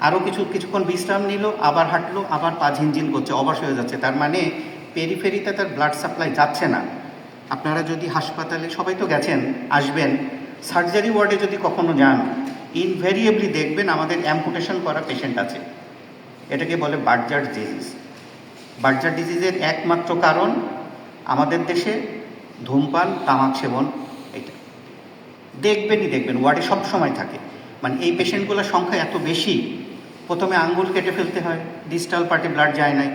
আরও কিছুক্ষণ বিশ্রাম নিল, আবার হাঁটলো, আবার পা ঝিনঝিন করছে, অবশ হয়ে যাচ্ছে। তার মানে পেরিফেরিতে তার ব্লাড সাপ্লাই যাচ্ছে না। আপনারা যদি হাসপাতালে, সবাই তো গেছেন, আসবেন, সার্জারি ওয়ার্ডে যদি কখনো যান, ইনভেরিয়েবলি দেখবেন আমাদের অ্যাম্পুটেশন করা পেশেন্ট আছে। এটাকে বলে বার্জার ডিজিজ। বার্জার ডিজিজের একমাত্র কারণ আমাদের দেশে ধূমপান, তামাক সেবন। এটা দেখবেন ওয়ার্ডে সব সময় থাকে। মানে এই পেশেন্টগুলোর সংখ্যা এত বেশি, প্রথমে আঙ্গুল কেটে ফেলতে হয়, ডিস্টাল পার্টে ব্লাড যায় নাই,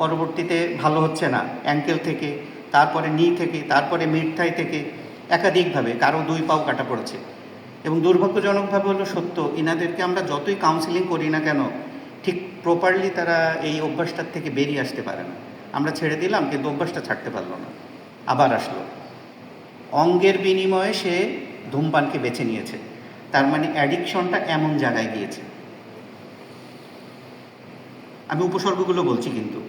পরবর্তীতে ভালো হচ্ছে না অ্যাঙ্কেল থেকে, তারপরে নি থেকে, তারপরে মিড থাই থেকে, একাধিকভাবে কারো 2 পাও কাটা পড়েছে। এবং দুর্ভাগ্যজনকভাবে হলো সত্য, ইনাদেরকে আমরা যতই কাউন্সিলিং করি না কেন, ঠিক প্রপারলি তারা এই অভ্যাসটার থেকে বেরিয়ে আসতে পারে না। আমরা ছেড়ে দিলাম, কিন্তু অভ্যাসটা ছাড়তে পারলো না, আবার আসলো। অঙ্গের বিনিময়ে সে ধূমপানকে বেছে নিয়েছে। তার মানে অ্যাডিকশনটা এমন জায়গায় গিয়েছে। আমি উপসর্গগুলো বলছি কিন্তু।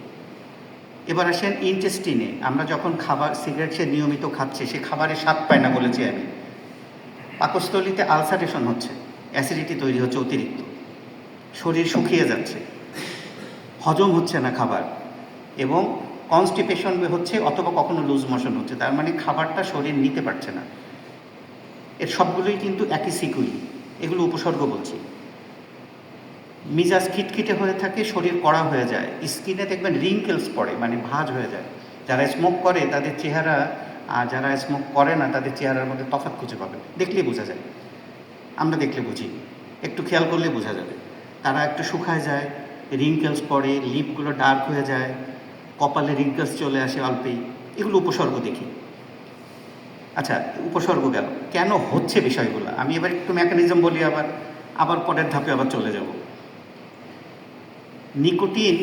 এবার আসেন ইন্টেস্টিনে। আমরা যখন খাবার, সিগারেট সে নিয়মিত খাচ্ছে, সে খাবারের স্বাদ পায় না বলেছি আমি। পাকস্থলীতে আলসারেশন হচ্ছে, অ্যাসিডিটি তৈরি হচ্ছে অতিরিক্ত, শরীর শুকিয়ে যাচ্ছে, হজম হচ্ছে না খাবার, এবং কনস্টিপেশন হচ্ছে, অথবা কখনো লুজ মোশন হচ্ছে। তার মানে খাবারটা শরীর নিতে পারছে না। এর সবগুলোই কিন্তু একই সিকুই। এগুলো উপসর্গ বলছি। মিজাজ খিটখিটে হয়ে থাকে, শরীর কড়া হয়ে যায়, স্কিনে দেখবেন রিঙ্কেলস পড়ে, মানে ভাঁজ হয়ে যায়। যারা স্মোক করে তাদের চেহারা, আর যারা স্মোক করে না তাদের চেহারার মধ্যে তফাৎ খুঁজে পাবেন, দেখলেই বোঝা যায়। আমরা দেখলে বুঝি, একটু খেয়াল করলে বোঝা যাবে। তারা একটু শুকায় যায়, রিঙ্কেলস পড়ে, লিপগুলো ডার্ক হয়ে যায়, কপালে রিঙ্কেলস চলে আসে অল্পেই। এগুলো উপসর্গ দেখি। আচ্ছা, উপসর্গ গেল, কেন হচ্ছে বিষয়গুলো আমি এবার একটু মেকানিজম বলি, আবার পরের ধাপে আবার চলে যাব। নিকোটিন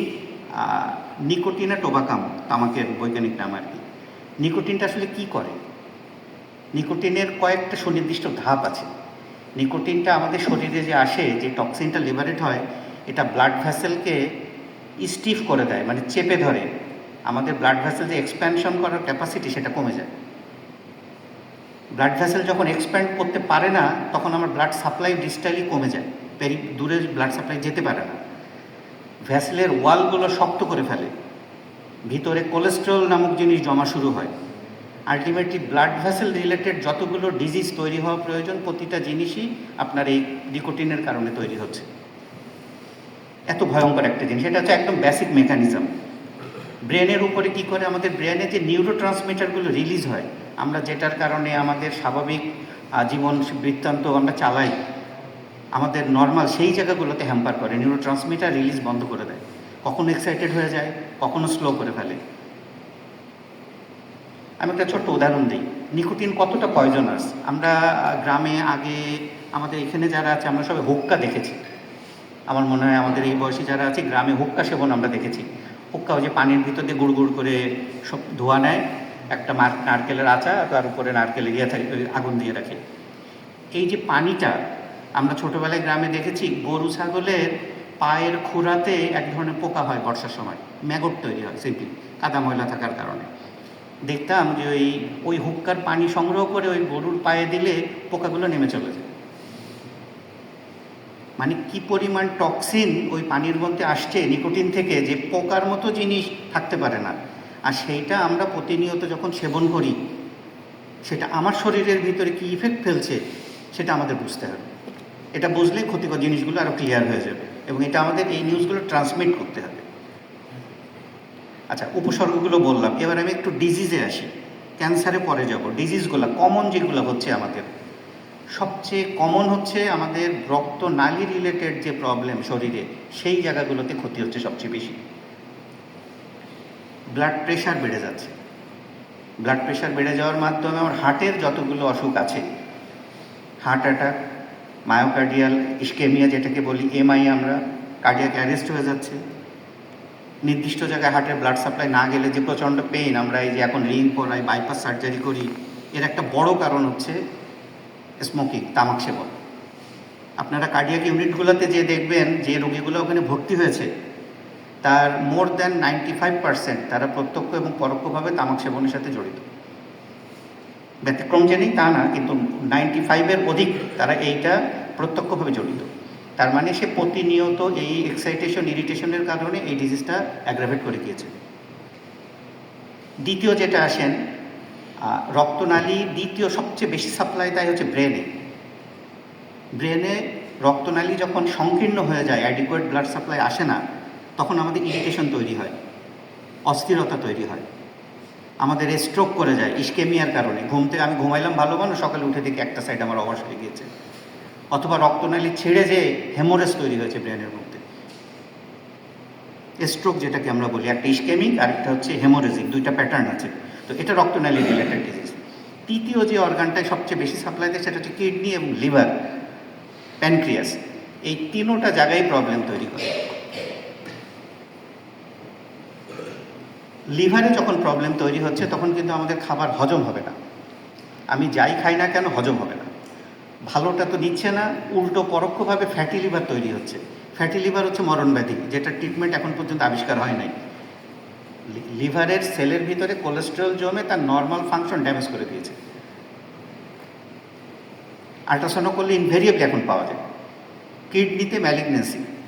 আর টোবাকাম, তামাকের বৈজ্ঞানিক নাম আর কি। নিকোটিনটা আসলে কি করে? নিকোটিনের কয়েকটা সুনির্দিষ্ট ধাপ আছে। নিকোটিনটা আমাদের শরীরে যে আসে, যে টক্সিনটা লিবারেট হয়, এটা ব্লাড ভেসেলকে স্টিফ করে দেয়, মানে চেপে ধরে। আমাদের ব্লাড ভেসেল যে এক্সপ্যানশন করার ক্যাপাসিটি, সেটা কমে যায়। ব্লাড ভেসেল যখন এক্সপ্যান্ড করতে পারে না, তখন আমার ব্লাড সাপ্লাই ডিস্টালি কমে যায়, দূরে ব্লাড সাপ্লাই যেতে পারে না। ভেসেলের ওয়ালগুলো শক্ত করে ফেলে, ভিতরে কোলেস্টেরল নামক জিনিস জমা শুরু হয়। আলটিমেটলি ব্লাড ভেসেল রিলেটেড যতগুলো ডিজিজ তৈরি হওয়া প্রয়োজন, প্রতিটা জিনিসই আপনার এই নিকোটিনের কারণে তৈরি হচ্ছে। এত ভয়ঙ্কর একটা জিনিস, এটা হচ্ছে একদম বেসিক মেকানিজম। ব্রেনের উপরে কি করে, আমাদের ব্রেনে যে নিউরো ট্রান্সমিটারগুলো রিলিজ হয়, আমরা যেটার কারণে আমাদের স্বাভাবিক জীবন বৃত্তান্ত আমরা চালাই, আমাদের নর্মাল সেই জায়গাগুলোতে হ্যাম্পার করে, নিউরো ট্রান্সমিটার রিলিজ বন্ধ করে দেয়। কখনো এক্সাইটেড হয়ে যায়, কখনো স্লো করে ফেলে। আমি একটা ছোট্ট উদাহরণ দিই, নিকোটিন কতটা পয়জনাস। আমরা গ্রামে আগে, আমাদের এখানে যারা আছে, আমরা সবাই হুক্কা দেখেছি। আমার মনে হয় আমাদের এই বয়সী যারা আছে, গ্রামে হুক্কা সেবন আমরা দেখেছি। হুক্কা ওই যে পানির ভিতর দিয়ে গুড় গুড় করে সব ধোয়া নেয়, একটা নারকেলের আচা, তার উপরে নারকেলের থাকে, আগুন দিয়ে রাখে। এই যে পানিটা আমরা ছোটোবেলায় গ্রামে দেখেছি, গরু ছাগলের পায়ের খুরাতে এক ধরনের পোকা হয় বর্ষার সময়, ম্যাগট তৈরি হয় সিম্পলি, কাদা ময়লা থাকার কারণে। দেখতাম যে ওই হুক্কার পানি সংগ্রহ করে ওই গরুর পায়ে দিলে পোকাগুলো নেমে চলে যায়। মানে কি পরিমাণ টক্সিন ওই পানির মধ্যে আসছে নিকোটিন থেকে, যে পোকার মতো জিনিস থাকতে পারে না। আর সেইটা আমরা প্রতিনিয়ত যখন সেবন করি, সেটা আমার শরীরের ভিতরে কি ইফেক্ট ফেলছে, সেটা আমাদের বুঝতে হবে। এটা বুঝলে ক্ষতিকর জিনিসগুলো আরও ক্লিয়ার হয়ে যাবে, এবং এটা আমাদের এই নিউজগুলো ট্রান্সমিট করতে হবে। আচ্ছা, উপসর্গগুলো বললাম, এবার আমি একটু ডিজিজে আসি, ক্যান্সারে পরে যাব। ডিজিজগুলো কমন যেগুলো হচ্ছে আমাদের, সবচেয়ে কমন হচ্ছে আমাদের রক্ত নালী রিলেটেড যে প্রবলেম শরীরে, সেই জায়গাগুলোতে ক্ষতি হচ্ছে সবচেয়ে বেশি। ব্লাড প্রেশার বেড়ে যাচ্ছে। ব্লাড প্রেশার বেড়ে যাওয়ার মাধ্যমে আমার হার্টের যতগুলো অসুখ আছে, হার্ট অ্যাটাক, মায়োকার্ডিয়াল ইস্কেমিয়া যেটাকে বলি, এমআই, আমরা কার্ডিয়াক অ্যারেস্ট হয়ে যাচ্ছে। নির্দিষ্ট জায়গায় হার্টের ব্লাড সাপ্লাই না গেলে যে প্রচণ্ড পেইন, আমরা এই যে এখন রিং পরাই, বাইপাস সার্জারি করি, এর একটা বড় কারণ হচ্ছে স্মোকিং, তামাক সেবন। আপনারা কার্ডিয়াক ইউনিটগুলোতে যে দেখবেন, যে রোগীগুলো ওখানে ভর্তি হয়েছে, তার মোর দ্যান 95% তারা প্রত্যক্ষ এবং পরোক্ষভাবে তামাক সেবনের সাথে জড়িত। ব্যতিক্রম যে নেই তা না, কিন্তু 95-এর অধিক তারা এইটা প্রত্যক্ষভাবে জড়িত। তার মানে সে প্রতিনিয়ত এই এক্সাইটেশন ইরিটেশনের কারণে এই ডিজিজটা অ্যাগ্রাভেট করে গিয়েছে। দ্বিতীয় যেটা আসেন, রক্তনালী দ্বিতীয় সবচেয়ে বেশি সাপ্লাই দেয় হচ্ছে ব্রেনে। ব্রেনে রক্তনালী যখন সংকীর্ণ হয়ে যায়, অ্যাডিকুয়েট ব্লাড সাপ্লাই আসে না, তখন আমাদের ইরিটেশন তৈরি হয়, অস্থিরতা তৈরি হয়, আমাদের স্ট্রোক করে যায় ইস্কেমিয়ার কারণে। আমি ঘুমাইলাম ভালো মানুষ, সকালে উঠে দেখি একটা সাইড আমার অবশ হয়ে গিয়েছে, অথবা রক্তনালী ছেড়ে যে হেমোরেজ তৈরি হয়েছে ব্রেনের মধ্যে। স্ট্রোক যেটাকে আমরা বলি, একটা ইস্কেমিক আর একটা হচ্ছে হেমোরেজিক, দুইটা প্যাটার্ন আছে। তো এটা রক্তনালী রিলেটেড ডিজিজ। তৃতীয় যে অর্গানটায় সবচেয়ে বেশি সাপ্লাই দেয় সেটা হচ্ছে কিডনি এবং লিভার, প্যানক্রিয়াস। এই তিনোটা জায়গায় প্রবলেম তৈরি করে। লিভারে যখন প্রবলেম তৈরি হচ্ছে তখন কিন্তু আমাদের খাবার হজম হবে না, আমি যাই খাই না কেন হজম হবে না, ভালোটা তো নিচ্ছে না, উল্টো পরোক্ষভাবে ফ্যাটি লিভার তৈরি হচ্ছে। ফ্যাটি লিভার হচ্ছে মরণব্যাধি, যেটা ট্রিটমেন্ট এখন পর্যন্ত আবিষ্কার হয় নাই। লিভারের সেলের ভিতরে কোলেস্টেরল জমে তার নর্মাল ফাংশন ড্যামেজ করে দিয়েছে। আল্ট্রাসাউন্ড করলে ইনভেরিয়েবলি এখন পাওয়া যায়। কিডনিতে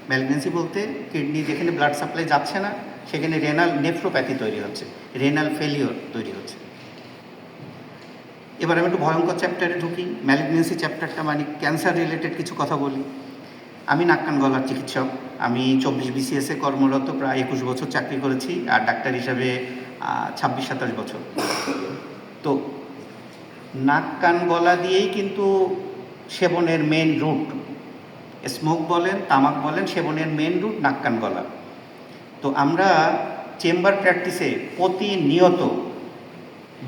ম্যালিগনেন্সি বলতে কিডনি যেখানে ব্লাড সাপ্লাই যাচ্ছে না সেখানে রেনাল নেফ্রোপ্যাথি তৈরি হচ্ছে, রেনাল ফেলিওর তৈরি হচ্ছে। এবার আমি একটু ভয়ঙ্কর চ্যাপ্টারে ঢুকি, ম্যালিগনেন্সি চ্যাপ্টারটা, মানে ক্যান্সার রিলেটেড কিছু কথা বলি। আমি নাক কান গলার চিকিৎসক, আমি 24 BCS কর্মরত, প্রায় 21 বছর চাকরি করেছি, আর ডাক্তার হিসাবে 26-27 বছর। তো নাক কান গলা দিয়েই কিন্তু সেবনের মেন রুট, স্মোক বলেন তামাক বলেন, সেবনের মেন রুট নাক কান গলা। তো আমরা চেম্বার প্র্যাকটিসে প্রতিনিয়ত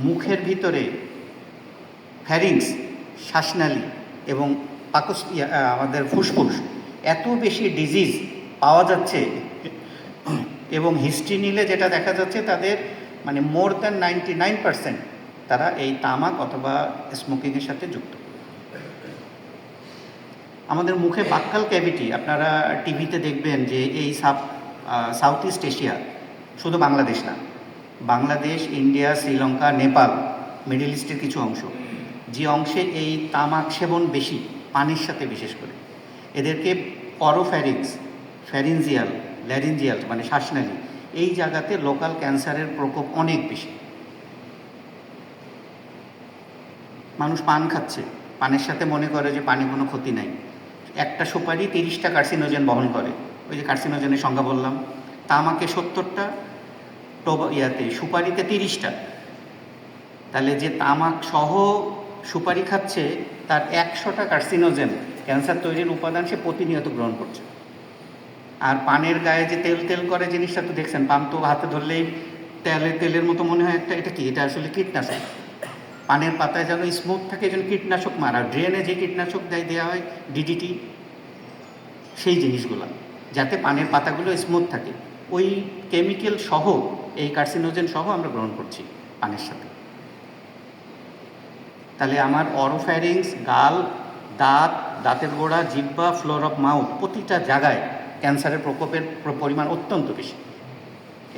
মুখের ভিতরে ফ্যারিংস, শ্বাসনালী এবং আমাদের ফুসফুস এত বেশি ডিজিজ পাওয়া যাচ্ছে, এবং হিস্ট্রি নিলে যেটা দেখা যাচ্ছে তাদের মানে মোর দ্যান 99% তারা এই তামাক অথবা স্মোকিংয়ের সাথে যুক্ত। আমাদের মুখে বাক্কাল ক্যাভিটি, আপনারা টিভিতে দেখবেন যে এই সাউথ ইস্ট এশিয়া, শুধু বাংলাদেশ না, বাংলাদেশ, ইন্ডিয়া, শ্রীলঙ্কা, নেপাল, মিডল ইস্টের কিছু অংশ, যে অংশে এই তামাক সেবন বেশি, পানির সাথে বিশেষ করে, এদেরকে অরোফ্যারিংস, ফ্যারিনজিয়াল, ল্যারিনজিয়াল মানে শ্বাসনালী, এই জায়গাতে লোকাল ক্যান্সারের প্রকোপ অনেক বেশি। মানুষ পান খাচ্ছে, পানের সাথে মনে করে যে পানি কোনো ক্ষতি নাই। একটা সুপারি 30টা কার্সিনোজেন বহন করে, ওই যে কার্সিনোজেনের সংখ্যা বললাম, তামাকে 70টা, সুপারিতে 30টা। তাহলে যে তামাক সহ সুপারি খাচ্ছে তার 100টা কার্সিনোজেন, ক্যান্সার তৈরির উপাদান, সে প্রতিনিয়ত গ্রহণ করছে। আর পানের গায়ে যে তেল তেল করে জিনিসটা তো দেখছেন, পান তো হাতে ধরলেই তেলের মতো মনে হয় একটা, এটা কি? এটা আসলে কীটনাশক। পানের পাতায় যেন স্মুথ থাকে, যেন কীটনাশক মারা। ড্রেনে যে কীটনাশক দেওয়া হয় ডিডিটি, সেই জিনিসগুলো, যাতে পানের পাতাগুলো স্মুথ থাকে, ওই কেমিক্যাল সহ, এই কার্সিনোজেন সহ আমরা গ্রহণ করছি পানের সাথে। তাহলে আমার অরোফ্যারিংস, গাল, দাঁত, দাঁতের গোড়া, জিহ্বা, ফ্লোর অফ মাউথ, প্রতিটা জায়গায় ক্যান্সারের প্রকোপের পরিমাণ অত্যন্ত বেশি,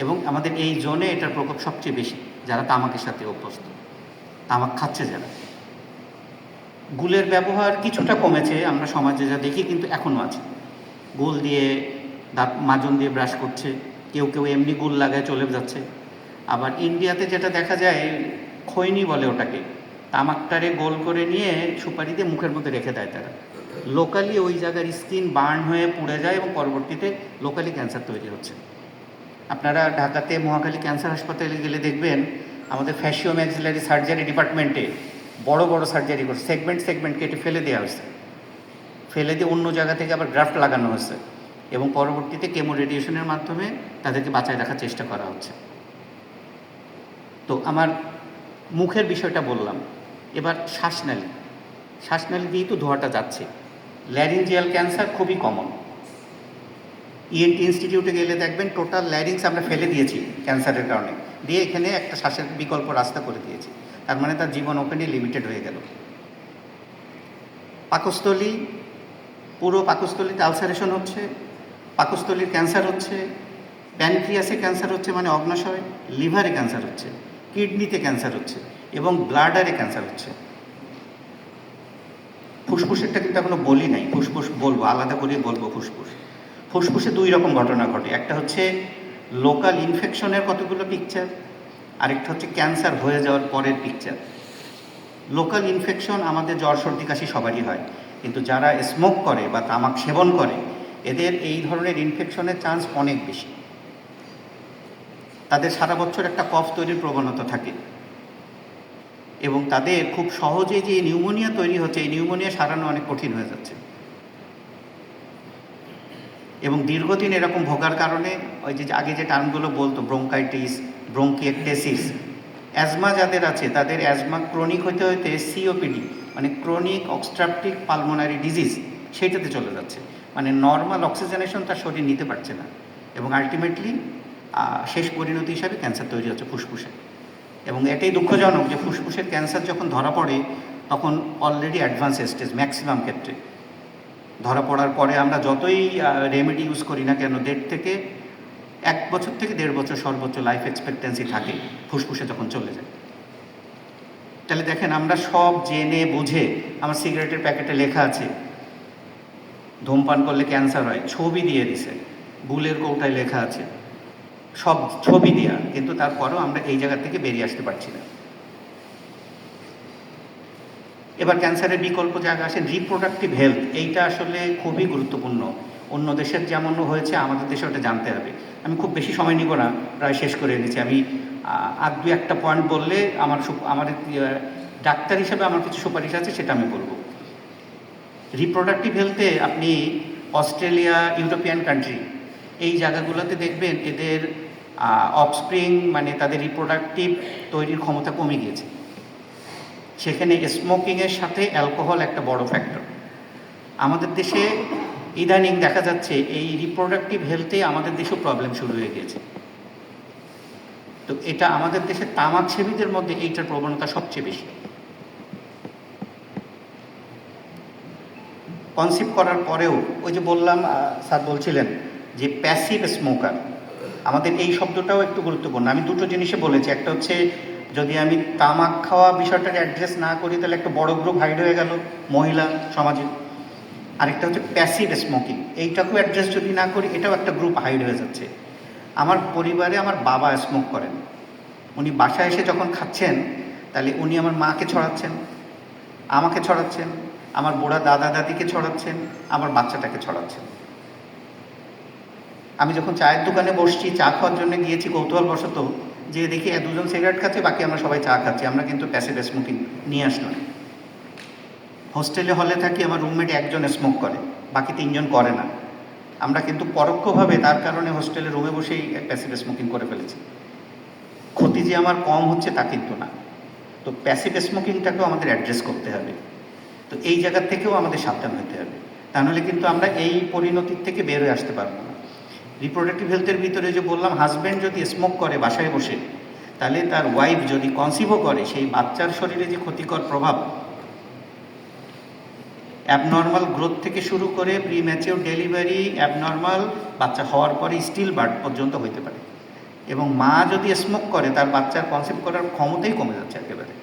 এবং আমাদের এই জোনে এটার প্রকোপ সবচেয়ে বেশি যারা তামাকের সাথে অভ্যস্ত, তামাক খাচ্ছে যারা। গুলের ব্যবহার কিছুটা কমেছে আমরা সমাজে যা দেখি, কিন্তু এখনও আছে। গুল দিয়ে দাঁত মাজন দিয়ে ব্রাশ করছে, কেউ কেউ এমনি গুল লাগায় চলে যাচ্ছে। আবার ইন্ডিয়াতে যেটা দেখা যায়, খৈনি বলে ওটাকে, তামাকটারে গোল করে নিয়ে সুপারিতে মুখের মধ্যে রেখে দেয় তারা। লোকালি ওই জায়গার স্কিন বার্ন হয়ে পুড়ে যায় এবং পরবর্তীতে লোকালি ক্যান্সার তৈরি হচ্ছে। আপনারা ঢাকাতে মহাখালী ক্যান্সার হাসপাতালে গেলে দেখবেন আমাদের ফ্যাসিও ম্যাক্সিলারি সার্জারি ডিপার্টমেন্টে বড় বড় সার্জারি করছে, সেগমেন্ট কেটে ফেলে দেওয়া হয়েছে, ফেলে দিয়ে অন্য জায়গা থেকে আবার গ্রাফট লাগানো হয়েছে, এবং পরবর্তীতে কেমো রেডিয়েশনের মাধ্যমে তাদেরকে বাঁচায় রাখার চেষ্টা করা হচ্ছে। তো আমার মুখের বিষয়টা বললাম, এবার শ্বাসনালী দিয়েই তো ধোঁয়াটা যাচ্ছে। ল্যারিঞ্জিয়াল ক্যান্সার খুবই কমন। ইএনটি ইনস্টিটিউটে গেলে দেখবেন টোটাল ল্যারিংস আমরা ফেলে দিয়েছি ক্যান্সারের কারণে, দিয়ে এখানে একটা শ্বাসের বিকল্প রাস্তা করে দিয়েছি। তার মানে তার জীবন ওখানে লিমিটেড হয়ে গেল। পাকস্থলী, পুরো পাকস্থলীতে আলসারেশন হচ্ছে, পাকস্থলীর ক্যান্সার হচ্ছে, প্যানক্রিয়াসে ক্যান্সার হচ্ছে মানে অগ্নাশয়, লিভারে ক্যান্সার হচ্ছে, কিডনিতে ক্যান্সার হচ্ছে, এবং ব্লাডারে ক্যান্সার হচ্ছে। ফুসফুসেরটা কিন্তু এখনো বলি নাই, ফুসফুস বলবো, আলাদা করে বলবো। ফুসফুসে দুই রকম ঘটনা ঘটে। একটা হচ্ছে লোকাল ইনফেকশনের কতগুলো পিকচার, আরেকটা হচ্ছে ক্যান্সার হয়ে যাওয়ার পরের পিকচার। লোকাল ইনফেকশন আমাদের জ্বর সর্দি কাশি সবারই হয়, কিন্তু যারা স্মোক করে বা তামাক সেবন করে এদের এই ধরনের ইনফেকশনের চান্স অনেক বেশি। তাদের সারা বছর একটা কফ তৈরির প্রবণতা থাকে এবং তাদের খুব সহজে যে নিউমোনিয়া তৈরি হচ্ছে, এই নিউমোনিয়া সারানো অনেক কঠিন হয়ে যাচ্ছে। এবং দীর্ঘদিন এরকম ভোগার কারণে ওই যে আগে যে টার্মগুলো বলতো, ব্রঙ্কাইটিস, ব্রঙ্কিয়েকটেসিস, অ্যাজমা যাদের আছে তাদের অ্যাজমা ক্রনিক হইতে হইতে সিওপিডি মানে ক্রনিক অবস্ট্রাকটিভ পালমোনারি ডিজিজ সেইটাতে চলে যাচ্ছে। মানে নর্মাল অক্সিজেনেশন তার শরীর নিতে পারছে না এবং আলটিমেটলি শেষ পরিণতি হিসাবে ক্যান্সার তৈরি হচ্ছে ফুসফুসে। এবং এটাই দুঃখজনক যে ফুসফুসের ক্যান্সার যখন ধরা পড়ে তখন অলরেডি অ্যাডভান্স স্টেজ ম্যাক্সিমাম ক্ষেত্রে। ধরা পড়ার পরে আমরা যতই রেমেডি ইউজ করি না কেন 1.5 থেকে 1.5 বছর সর্বোচ্চ লাইফ এক্সপেক্টেন্সি থাকে ফুসফুসে যখন চলে যায়। তাহলে দেখেন, আমরা সব জেনে বুঝে, আমার সিগারেটের প্যাকেটে লেখা আছে ধূমপান করলে ক্যান্সার হয়, ছবি দিয়ে দিছে, বুলের কৌটায় লেখা আছে, সব ছবি দেওয়া, কিন্তু তারপরেও আমরা এই জায়গা থেকে বেরিয়ে আসতে পারছি না। এবার ক্যান্সারের বিকল্প জায়গা আসে রিপ্রোডাক্টিভ হেলথ। এইটা আসলে খুবই গুরুত্বপূর্ণ। অন্য দেশের যেমন হয়েছে আমাদের দেশে ওটা জানতে হবে। আমি খুব বেশি সময় নিব না, প্রায় শেষ করে এনেছি। আমি আর দু একটা পয়েন্ট বললে আমার ডাক্তার হিসেবে আমার কিছু সুপারিশ আছে, সেটা আমি বলবো। রিপ্রোডাক্টিভ হেলথে আপনি অস্ট্রেলিয়া, ইউরোপিয়ান কান্ট্রি, এই জায়গাগুলোতে দেখবেন এদের অফস্প্রিং মানে তাদের রিপ্রোডাক্টিভ তৈরির ক্ষমতা কমে গিয়েছে। সেখানে স্মোকিংয়ের সাথে অ্যালকোহল একটা বড় ফ্যাক্টর। আমাদের দেশে ইদানিং দেখা যাচ্ছে এই রিপ্রোডাক্টিভ হেলথে আমাদের দেশেও প্রবলেম শুরু হয়ে গিয়েছে। তো এটা আমাদের দেশে তামাক সেবীদের মধ্যে এইটার প্রবণতা সবচেয়ে বেশি। কনসিভ করার পরেও ওই যে বললাম, স্যার বলছিলেন যে প্যাসিভ স্মোকার, আমাদের এই শব্দটাও একটু গুরুত্বপূর্ণ। আমি দুটো জিনিসে বলেছি, একটা হচ্ছে যদি আমি তামাক খাওয়া বিষয়টাকে অ্যাড্রেস না করি তাহলে একটা বড় গ্রুপ হাইড হয়ে গেল মহিলা সমাজে। আরেকটা হচ্ছে প্যাসিভ স্মোকিং, এইটাকেও অ্যাড্রেস যদি না করি এটাও একটা গ্রুপ হাইড হয়ে যাচ্ছে। আমার পরিবারে আমার বাবা স্মোক করেন, উনি বাসায় এসে যখন খাচ্ছেন তাহলে উনি আমার মাকে ছড়াচ্ছেন, আমাকে ছড়াচ্ছেন, আমার বুড়া দাদা দাদিকে ছড়াচ্ছেন, আমার বাচ্চাটাকে ছড়াচ্ছেন। আমি যখন চায়ের দোকানে বসছি, চা খাওয়ার জন্য গিয়েছি কৌতূহলবশত, যে দেখি দুজন সিগারেট খাচ্ছে, বাকি আমরা সবাই চা খাচ্ছি, আমরা কিন্তু প্যাসিভ স্মোকিং নিয়ে আসলাম। হোস্টেলে হলে থাকি, আমার রুমমেট একজন স্মোক করে, বাকি 3 জন করে না। আমরা কিন্তু পরোক্ষভাবে তার কারণে হোস্টেলে রুমে বসেই প্যাসিভ স্মোকিং করে ফেলেছি। ক্ষতি যে আমার কম হচ্ছে তা কিন্তু না। তো প্যাসিভ স্মোকিংটাকেও আমাদের অ্যাড্রেস করতে হবে। তো এই জায়গা থেকেও আমাদের সাবধান হতে হবে, তা নাহলে কিন্তু আমরা এই পরিণতির থেকে বের হয়ে আসতে পারবো না। রিপ্রোডাক্টিভ হেলথের ভিতরে যে বললাম, হাজব্যান্ড যদি স্মোক করে বাসায় বসে, তাহলে তার ওয়াইফ যদি কনসিভও করে, সেই বাচ্চার শরীরে যে ক্ষতিকর প্রভাব, অ্যাবনর্মাল গ্রোথ থেকে শুরু করে প্রিম্যাচিওর ডেলিভারি, অ্যাবনর্মাল বাচ্চা হওয়ার পরে স্টিল বার্থ পর্যন্ত হইতে পারে। এবং মা যদি স্মোক করে, তার বাচ্চার কনসিভ করার ক্ষমতাই কমে যাচ্ছে একেবারে।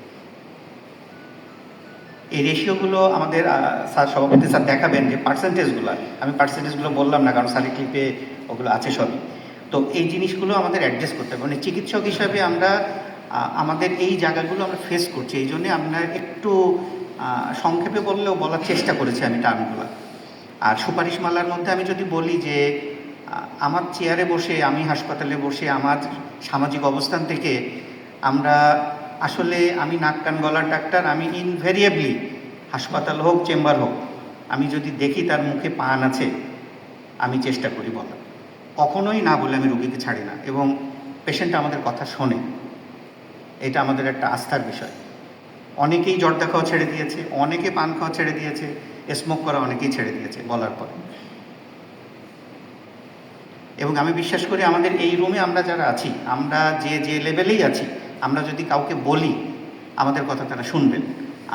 এই রেশিওগুলো আমাদের স্যার সভাপতি স্যার দেখাবেন, যে পার্সেন্টেজগুলো, আমি পার্সেন্টেজগুলো বললাম না কারণ স্যারের ক্লিপে ওগুলো আছে সবই। তো এই জিনিসগুলো আমাদের অ্যাডজাস্ট করতে হবে। মানে চিকিৎসক হিসাবে আমরা আমাদের এই জায়গাগুলো আমরা ফেস করছি, এই জন্যে আমরা একটু সংক্ষেপে বললেও বলার চেষ্টা করেছি আমি টার্মগুলো। আর সুপারিশমালার মধ্যে আমি যদি বলি যে আমার চেয়ারে বসে, আমি হাসপাতালে বসে, আমার সামাজিক অবস্থান থেকে আমরা আসলে, আমি নাক কান গলার ডাক্তার, আমি ইনভেরিয়েবলি হাসপাতাল হোক চেম্বার হোক, আমি যদি দেখি তার মুখে পান আছে, আমি চেষ্টা করি বলার, কখনোই না বলে আমি রুগীকে ছাড়ি না। এবং পেশেন্ট আমাদের কথা শোনে, এটা আমাদের একটা আস্থার বিষয়। অনেকেই জর্দা খাওয়া ছেড়ে দিয়েছে, অনেকে পান খাওয়া ছেড়ে দিয়েছে, স্মোক করা অনেকেই ছেড়ে দিয়েছে বলার পরে। এবং আমি বিশ্বাস করি আমাদের এই রুমে আমরা যারা আছি, আমরা যে লেভেলেই আছি, আমরা যদি কাউকে বলি আমাদের কথা তারা শুনবেন।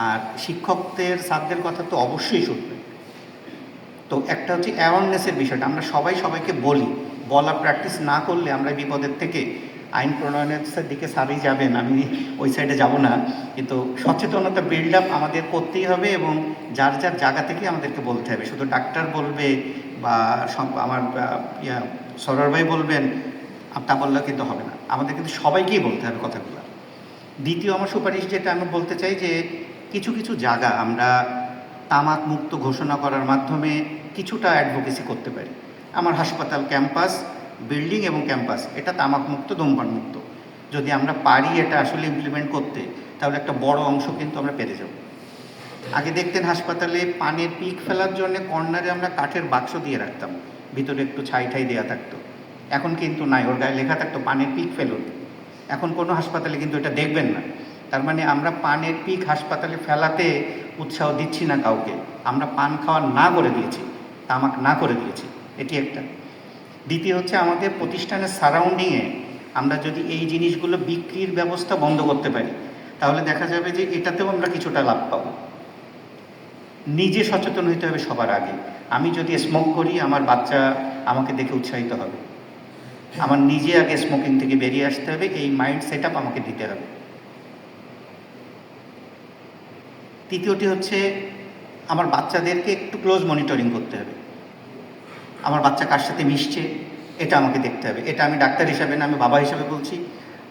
আর শিক্ষকদের, স্যারদের কথা তো অবশ্যই শুনবেন। তো একটা হচ্ছে অ্যাওয়ারনেসের বিষয়টা, আমরা সবাই সবাইকে বলি, বলা প্র্যাকটিস না করলে আমরা বিপদের থেকে আইন প্রণয়নের দিকে স্যারই যাবেন, আমি ওই সাইডে যাব না, কিন্তু সচেতনতা বিল্ড আপ আমাদের করতেই হবে এবং যার যার জায়গা থেকে আমাদেরকে বলতে হবে। শুধু ডাক্তার বলবে বা আমার সরোয়ার ভাই বলবেন তা বললে কিন্তু হবে না, আমাদের কিন্তু সবাইকেই বলতে হবে কথাগুলো। দ্বিতীয় আমার সুপারিশ যেটা আমি বলতে চাই যে কিছু কিছু জায়গা আমরা তামাক মুক্ত ঘোষণা করার মাধ্যমে কিছুটা অ্যাডভোকেসি করতে পারি। আমার হাসপাতাল ক্যাম্পাস, বিল্ডিং এবং ক্যাম্পাস এটা তামাক মুক্ত, ধূমপান মুক্ত। যদি আমরা পারি এটা আসলে ইমপ্লিমেন্ট করতে, তাহলে একটা বড় অংশ কিন্তু আমরা পেরে যাব। আগে দেখতেন হাসপাতালে পানের পিক ফেলার জন্য কর্নারে আমরা কাঠের বাক্স দিয়ে রাখতাম, ভিতরে একটু ছাই ঠাই দেওয়া থাকতো। এখন কিন্তু নাই, ওর গায়ে লেখা থাকতো পানের পিক ফেলুন। এখন কোনো হাসপাতালে কিন্তু এটা দেখবেন না। তার মানে আমরা পানের পিক হাসপাতালে ফেলাতে উৎসাহ দিচ্ছি না কাউকে, আমরা পান খাওয়া না করে দিয়েছি, তামাক না করে দিয়েছি, এটি একটা। দ্বিতীয় হচ্ছে আমাদের প্রতিষ্ঠানের সারাউন্ডিংয়ে আমরা যদি এই জিনিসগুলো বিক্রির ব্যবস্থা বন্ধ করতে পারি, তাহলে দেখা যাবে যে এটাতেও আমরা কিছুটা লাভ পাবো। নিজে সচেতন হইতে হবে সবার আগে। আমি যদি স্মোক করি, আমার বাচ্চা আমাকে দেখে উৎসাহিত হবে। আমার নিজে আগে স্মোকিং থেকে বেরিয়ে আসতে হবে, এই মাইন্ড সেট আপ আমাকে দিতে হবে। তৃতীয়টি হচ্ছে আমার বাচ্চাদেরকে একটু ক্লোজ মনিটরিং করতে হবে। আমার বাচ্চা কার সাথে মিশছে এটা আমাকে দেখতে হবে। এটা আমি ডাক্তার হিসাবে না, আমি বাবা হিসাবে বলছি।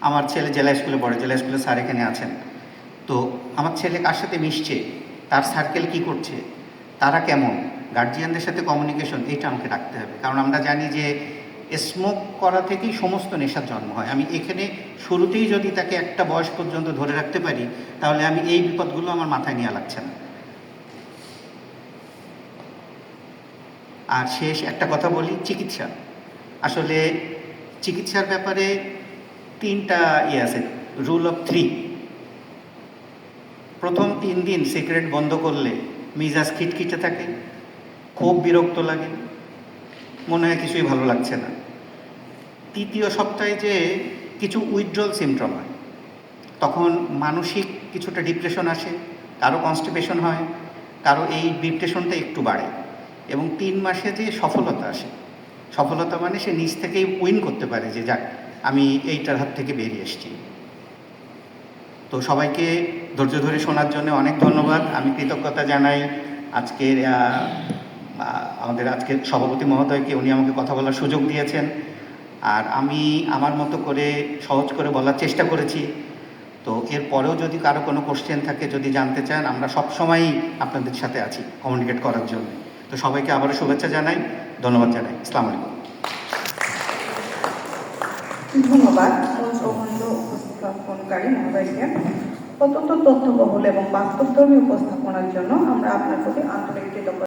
আমার ছেলে জেলা স্কুলে পড়ে, জেলা স্কুলে স্যার এখানে আছেন। তো আমার ছেলে কার সাথে মিশছে, তার সার্কেল কি করছে, তারা কেমন, গার্জিয়ানদের সাথে কমিউনিকেশন, এটা আমাকে রাখতে হবে। কারণ আমরা জানি যে স্মোক করা থেকেই সমস্ত নেশার জন্ম হয়। আমি এখানে শুরুতেই যদি তাকে একটা বয়স পর্যন্ত ধরে রাখতে পারি, তাহলে আমি এই বিপদগুলো আমার মাথায় নেওয়া লাগছে না। আর শেষ একটা কথা বলি, চিকিৎসা। আসলে চিকিৎসার ব্যাপারে 3টা আছে, রুল অফ 3। প্রথম 3 দিন সিগারেট বন্ধ করলে মিজাজ খিটখিটে থাকে, খুব বিরক্ত লাগে, মনে হয় কিছুই ভালো লাগছে না। তৃতীয় সপ্তাহে যে কিছু উইথড্রল সিমটম হয়, তখন মানসিক কিছুটা ডিপ্রেশন আসে, কারো কনস্টিপেশন হয়, কারো এই ডিপ্রেশনটা একটু বাড়ে। এবং 3 মাসে যে সফলতা আসে, সফলতা মানে সে নিজ থেকেই উইন করতে পারে যে যাক আমি এইটার হাত থেকে বেরিয়ে এসেছি। তো সবাইকে ধৈর্য ধরে শোনার জন্য অনেক ধন্যবাদ। আমি কৃতজ্ঞতা জানাই আজকের আজকের সভাপতি মহোদয়কে, উনি আমাকে কথা বলার সুযোগ দিয়েছেন। আর আমি আমার মতো করে সহজ করে বলার চেষ্টা করেছি। তো এরপরেও যদি কারো কোনো কোশ্চেন থাকে, যদি জানতে চান, আমরা সবসময়ই আপনাদের সাথে আছি কমিউনিকেট করার জন্য। তো সবাইকে আবারও শুভেচ্ছা জানাই, ধন্যবাদ জানাই। আসসালামু আলাইকুম। ধন্যবাদ উপস্থাপনকারী মহোদয়কে। অত্যন্ত তথ্যবহুল এবং বাস্তবধর্মী উপস্থাপনার জন্য আমরা আপনার প্রতি আন্তরিক কৃতজ্ঞতা